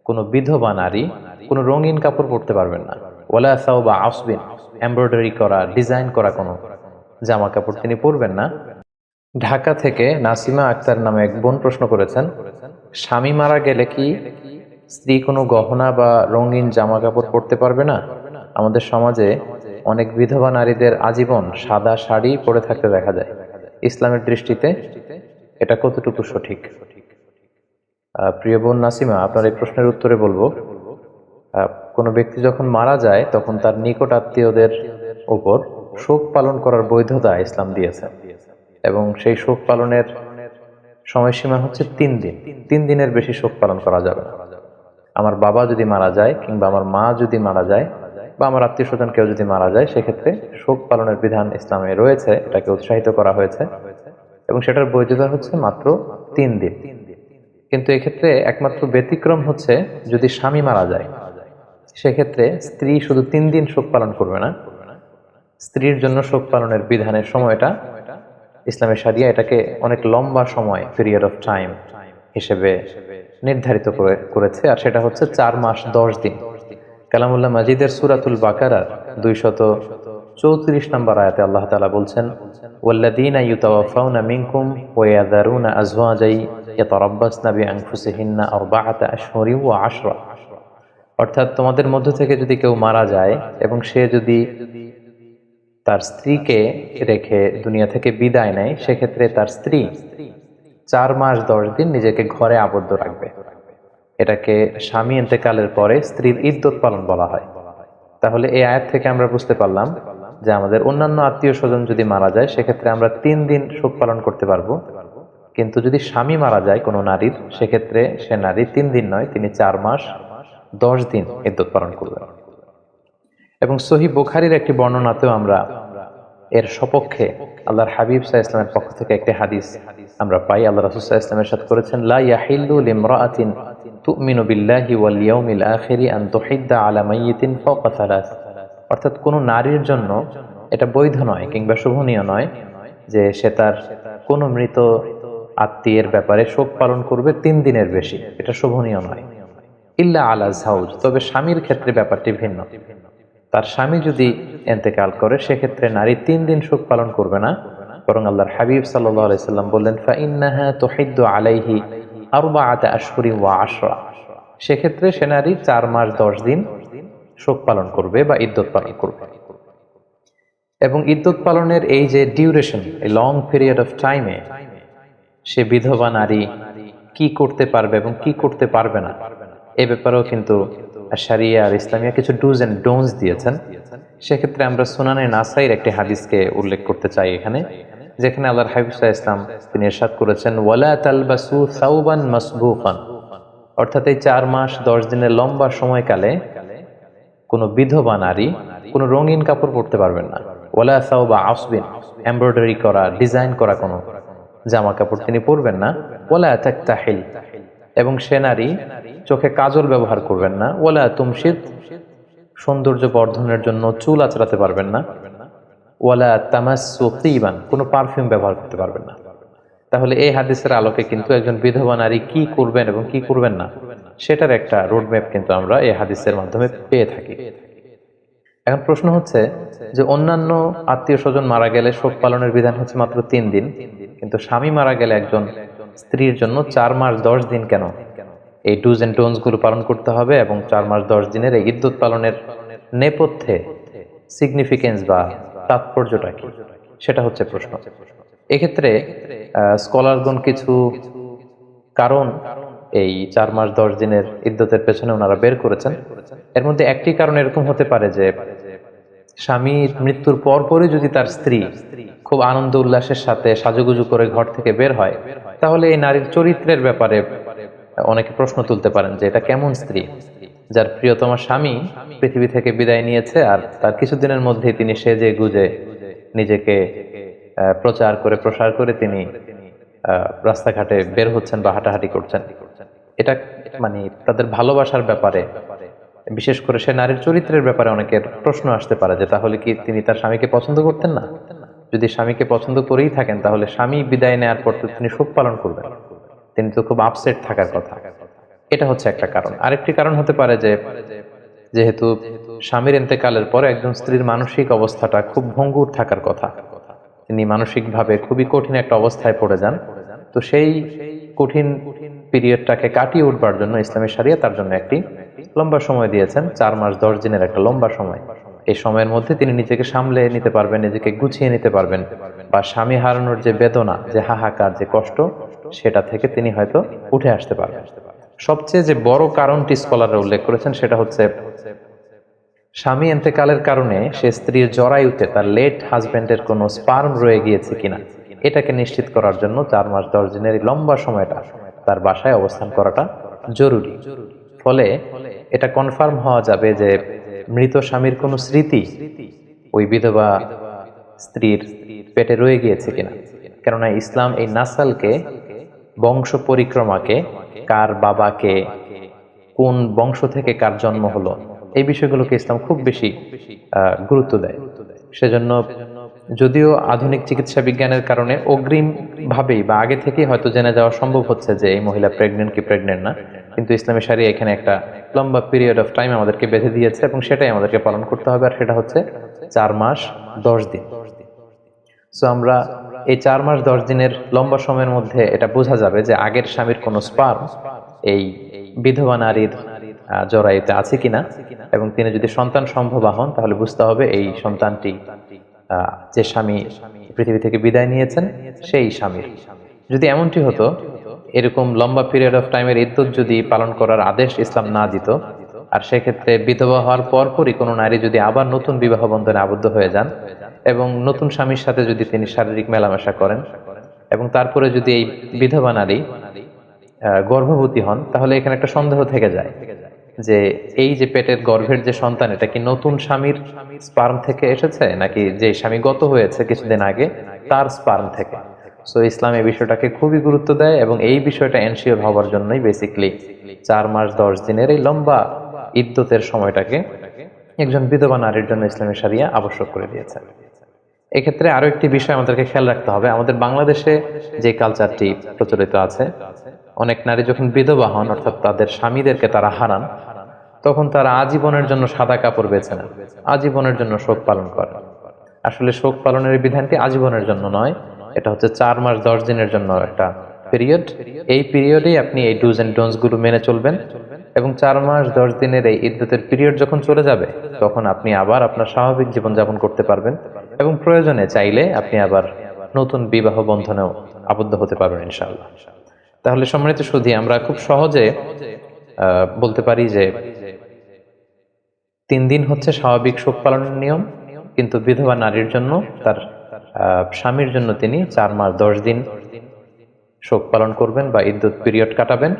কোনো বিধবা নারী কোনো রঙিন কাপড় পরতে পারবেন না। ওয়ালা সাওবা আসবিন, এমব্রয়ডারি করা ডিজাইন করা কোনো জামা কাপড় তিনি পরবেন না। ঢাকা থেকে নাসিমা আক্তার নামে এক বোন প্রশ্ন করেছেন, স্বামী মারা গেলে কি স্ত্রী কোনো গহনা বা রঙিন জামা কাপড় পরতে পারবে না? আমাদের সমাজে অনেক বিধবা নারীদের আজীবন সাদা শাড়ি পরে থাকতে দেখা যায়। ইসলামের দৃষ্টিতে এটা কতটুকু সঠিক? প্রিয় বোন নাসিমা, আপনার এই প্রশ্নের উত্তরে বলবো, কোনো ব্যক্তি যখন মারা যায় তখন তার নিকট আত্মীয়দের উপর শোক পালন করার বৈধতা ইসলাম দিয়েছে, এবং সেই শোক পালনের সময়সীমা হচ্ছে 3 দিন। 3 দিনের বেশি শোক পালন করা যাবে না। আমার বাবা যদি মারা যায়, কিংবা আমার মা যদি মারা যায়, বা আমার আত্মীয় স্বজন কেউ যদি মারা যায়, সেক্ষেত্রে শোক পালনের বিধান ইসলামে রয়েছে, এটাকে উৎসাহিত করা হয়েছে, এবং সেটার বৈধতা হচ্ছে মাত্র 3 দিন। কিন্তু এক্ষেত্রে একমাত্র ব্যতিক্রম হচ্ছে যদি স্বামী মারা যায়, সেক্ষেত্রে স্ত্রী শুধু 3 দিন শোক পালন করবে না। স্ত্রীর জন্য শোক পালনের বিধানের সময়টা ইসলামের শরিয়া এটাকে অনেক লম্বা সময়, পিরিয়ড অফ টাইম হিসেবে নির্ধারিত করেছে, আর সেটা হচ্ছে 4 মাস 10 দিন। কালামুল্লাহ মাজিদের সূরাতুল বাকারার 234 নম্বর আয়াতে আল্লাহ তাআলা বলছেন, ওয়াল্লাযীনা ইউতাওয়াফাউনা মিনকুম ওয়া ইয়াযারুনা আযওয়াজান ইয়াতারাব্বাসনা বিআনফুসিহিন্না আরবাআতা আশহুরিন ওয়া আশরা। অর্থাৎ তোমাদের মধ্য থেকে যদি কেউ মারা যায় এবং সে যদি তার স্ত্রীকে রেখে দুনিয়া থেকে বিদায় নেয়, সেক্ষেত্রে তার স্ত্রী 4 মাস 10 দিন নিজেকে ঘরে আবদ্ধ রাখবে। এটাকে স্বামী ইন্তেকালের পরে স্ত্রীর ইদ্যত পালন বলা হয়। তাহলে এই আয়াত থেকে আমরা বুঝতে পারলাম যে আমাদের অন্যান্য আত্মীয় স্বজন যদি মারা যায়, সেক্ষেত্রে আমরা 3 দিন শোক পালন করতে পারবো। কিন্তু যদি স্বামী মারা যায় কোনো নারীর, সেক্ষেত্রে সে নারী 3 দিন নয়, তিনি 4 মাস 10 দিন ইদ্যত পালন করবেন। এবং সহিহ বুখারীর একটি বর্ণনাতেও আমরা এর সপক্ষে আল্লাহর হাবিব সাল্লাল্লাহু আলাইহি ওয়াসাল্লামের পক্ষ থেকে একটি হাদিস আমরা পাই। আল্লাহ রাসূল সাল্লাল্লাহু আলাইহি ওয়াসাল্লাম ইরশাদ করেছেন, লা ইয়াহিল্লু লিমরাআতিন তুমিনু বিল্লাহি ওয়াল ইয়াউমিল আখিরি আন তুহিদ্দা আলা মাইয়িতিন ফাওকা সালাস। অর্থাৎ কোনো নারীর জন্য এটা বৈধ নয় কিংবা শোভনীয় নয় যে সে তার কোনো মৃত আত্মীয়ের ব্যাপারে শোক পালন করবে 3 দিনের বেশি, এটা শোভনীয় নয়। ইল্লা আলা যাওজ, তবে স্বামীর ক্ষেত্রে ব্যাপারটি ভিন্ন। তার স্বামী যদি ইন্তেকাল করে, সেক্ষেত্রে নারী 3 দিন শোক পালন করবে না, বরং আল্লাহর হাবিব সাল্লাল্লাহু আলাইহি সাল্লাম বললেন, ফাইন্নাহা তুহিদ্দু আলাইহি আরবাআতা আশহুরিন ওয়া আশরা। সেক্ষেত্রে সে নারী 4 মাস 10 দিন শোক পালন করবে বা ইদ্যত পালন করবে। এবং ইদ্যত পালনের এই যে ডিউরেশন, এই লং পিরিয়ড অফ টাইমে সে বিধবা নারী কি করতে পারবে এবং কি করতে পারবে না, এ ব্যাপারেও কিন্তু শরিয়া আর ইসলামিয়া কিছু ডুজ এন্ড ডোন্টস দিয়েছেন। সেক্ষেত্রে আমরা সুনানে নাসাইর একটি হাদিসকে উল্লেখ করতে চাই এখানে, যেখানে আল্লাহর হাবিব সাল্লাল্লাহু আলাইহি ওয়াসাল্লাম তিনি ইরশাদ করেছেন, ওয়ালা তালবাসু সাওবান মাসবুকান। অর্থাৎ এই 4 মাস 10 দিনের লম্বা সময়কালে কোনো বিধবা নারী কোনো রঙিন কাপড় পরতে পারবেন না। ওয়ালা সাওবা আসবিন, এমব্রয়ডারি করা ডিজাইন করা কোনো জামা কাপড় তিনি পরবেন না। ওয়ালা তাকতাহিল, এবং সে নারী চোখে কাজল ব্যবহার করবেন না। ওয়ালা তুমশিত, সৌন্দর্য বর্ধনের জন্য চুল আঁচড়াতে পারবেন না। ওয়ালা তামাসসু তিবান, কোনো পারফিউম ব্যবহার করতে পারবেন না। তাহলে এই হাদিসের আলোকে কিন্তু একজন বিধবা নারী কি করবেন এবং কি করবেন না, সেটার একটা রোডম্যাপ কিন্তু আমরা এই হাদিসের মাধ্যমে পেয়ে থাকি। এখন প্রশ্ন হচ্ছে যে অন্যান্য আত্মীয় স্বজন মারা গেলে শোক পালনের বিধান হচ্ছে মাত্র 3 দিন, কিন্তু স্বামী মারা গেলে একজন স্ত্রীর জন্য 4 মাস 10 দিন কেন এই ডুজ এন্ড ডোন্টস গুলো পালন করতে হবে, এবং 4 মাস 10 দিনের এই ইদ্যত পালনের নেপথ্যে সিগনিফিকেন্স বা তাৎপর্যটা কি, সেটা হচ্ছে প্রশ্ন। এক্ষেত্রে স্কলারগণ কিছু কারণ এই 4 মাস 10 দিনের ইদ্যতের পেছনে ওনারা বের করেছেন। এর মধ্যে একটি কারণ এরকম হতে পারে যে স্বামীর মৃত্যুর পরপরই যদি তার স্ত্রী খুব আনন্দ উল্লাসের সাথে সাজুগুজু করে ঘর থেকে বের হয়, তাহলে এই নারীর চরিত্রের ব্যাপারে অনেকে প্রশ্ন তুলতে পারেন যে এটা কেমন স্ত্রী, যার প্রিয়তম স্বামী পৃথিবী থেকে বিদায় নিয়েছে আর তার কিছুদিনের মধ্যেই তিনি সেজে গুজে নিজেকে প্রচার করে প্রসার করে তিনি রাস্তাঘাটে বের হচ্ছেন বা হাঁটাহাঁটি করছেন। এটা মানে তাদের ভালোবাসার ব্যাপারে, বিশেষ করে সে নারীর চরিত্রের ব্যাপারে অনেকের প্রশ্ন আসতে পারে যে তাহলে কি তিনি তার স্বামীকে পছন্দ করতেন না? যদি স্বামীকে পছন্দ করেই থাকেন, তাহলে স্বামী বিদায় নেওয়ার পর তো তিনি শোক পালন করবেন, তিনি তো খুব আপসেট থাকার কথা। এটা হচ্ছে একটা কারণ। আরেকটি কারণ হতে পারে যে যেহেতু স্বামীর ইন্তেকালের পর একজন স্ত্রীর মানসিক অবস্থাটা খুব ভঙ্গুর থাকার কথা, তিনি মানসিকভাবে খুবই কঠিন একটা অবস্থায় পড়ে যান, তো সেই কঠিন পিরিয়ডটাকে কাটিয়ে উঠবার জন্য ইসলামী শরিয়া তার জন্য একটি লম্বা সময় দিয়েছেন, 4 মাস 10 দিনের একটা লম্বা সময়। এই সময়ের মধ্যে তিনি নিজেকে সামলে নিতে পারবেন, নিজেকে গুছিয়ে নিতে পারবেন, বা স্বামী হারানোর যে বেদনা, যে হাহাকার, যে কষ্ট, সেটা থেকে তিনি হয়তো উঠে আসতে পারবেন। সবচেয়ে যে বড় কারণটি স্কলাররা উল্লেখ করেছেন সেটা হচ্ছে স্বামী ইন্তেকালের কারণে সে স্ত্রীর জরায়ুতে তার লেট হাজবেন্ডের কোনো স্পার্ম রয়ে গিয়েছে কিনা এটাকে নিশ্চিত করার জন্য 4 মাস 10 দিনের এই লম্বা সময়টা তার বাসায় অবস্থান করাটা জরুরি। ফলে এটা কনফার্ম হওয়া যাবে যে মৃত স্বামীর কোনো স্মৃতি ওই বিধবা স্ত্রীর পেটে রয়ে গিয়েছে কিনা। কেননা ইসলাম এই নাসালকে, বংশ পরিক্রমাকে, কার বাবাকে, কোন বংশ থেকে কার জন্ম হলো, এই বিষয়গুলোকে ইসলাম খুব বেশি গুরুত্ব দেয়। সেজন্য যদিও আধুনিক চিকিৎসা বিজ্ঞানের কারণে অগ্রিম ভাবেই বা আগে থেকেই হয়তো জেনে যাওয়া সম্ভব হচ্ছে যে এই মহিলা প্রেগনেন্ট কি প্রেগনেন্ট না, কিন্তু ইসলামী শরিয়া এখানে একটা লম্বা পিরিয়ড অফ টাইম আমাদেরকে বেঁধে দিয়েছে এবং সেটাই আমাদেরকে পালন করতে হবে, আর সেটা হচ্ছে 4 মাস 10 দিন। সো আমরা এই 4 মাস 10 দিনের লম্বা সময়ের মধ্যে এটা বোঝা যাবে যে আগের স্বামীর কোনো স্পার্ম এই বিধবা নারীর জরায়ুতে আছে কিনা, এবং তিনি যদি সন্তান সম্ভবা হন তাহলে বুঝতে হবে এই সন্তানটি যে স্বামী পৃথিবী থেকে বিদায় নিয়েছেন সেই স্বামীর। যদি এমনটি হতো, এরকম লম্বা পিরিয়ড অফ টাইমের ইদ্যত যদি পালন করার আদেশ ইসলাম না দিত, আর সেক্ষেত্রে বিধবা হওয়ার পরপরই কোনো নারী যদি আবার নতুন বিবাহ বন্ধনে আবদ্ধ হয়ে যান এবং নতুন স্বামীর সাথে যদি তিনি শারীরিক মেলামেশা করেন এবং তারপরে যদি এই বিধবা নারী গর্ভবতী হন, তাহলে এখানে একটা সন্দেহ থেকে যায় যে এই যে পেটের গর্ভের যে সন্তান, এটা কি নতুন স্বামীর স্পার্ম থেকে এসেছে নাকি যে স্বামী গত হয়েছে কিছুদিন আগে তার স্পার্ম থেকে। সো ইসলাম এই বিষয়টাকে খুবই গুরুত্ব দেয় এবং এই বিষয়টা এনশিওর হওয়ার জন্যই বেসিক্যালি 4 মাস 10 দিনের এই লম্বা ইদ্যতের সময়টাকে একজন বিধবা নারীর জন্য ইসলামী শরিয়া আবশ্যক করে দিয়েছে। এক্ষেত্রে আরো একটি বিষয় আমাদেরকে খেয়াল রাখতে হবে, আমাদের বাংলাদেশে যে কালচারটি প্রচলিত আছে, অনেক নারী যখন বিধবা হন অর্থাৎ তাদের স্বামীদেরকে তারা হারান, তখন তারা আজীবনের জন্য সাদা কাপড় বেছে নেন, আজীবনের জন্য শোক পালন করে। আসলে শোক পালনের বিধানটি আজীবনের জন্য নয়, এটা হচ্ছে 4 মাস 10 দিনের জন্য একটা পিরিয়ড। এই পিরিয়ডেই আপনি এই ডুজ এন্ড ডোন্টস গুলো মেনে চলবেন এবং 4 মাস 10 দিনের এই ইদ্যতের পিরিয়ড যখন চলে যাবে তখন আপনি আবার আপনার স্বাভাবিক জীবন যাপন করতে পারবেন এবং প্রয়োজনে চাইলে আপনি আবার নতুন বিবাহ বন্ধনেও আবদ্ধ হতে পারবেন ইনশাআল্লাহ। তাহলে সম্মানিত সুধী, আমরা খুব সহজে বলতে পারি যে 3 দিন হচ্ছে স্বাভাবিক শোক পালনের নিয়ম, কিন্তু বিধবা নারীর জন্য, তার স্বামীর জন্য তিনি 4 মাস 10 দিন শোক পালন করবেন বা ইদ্যত পিরিয়ড কাটাবেন।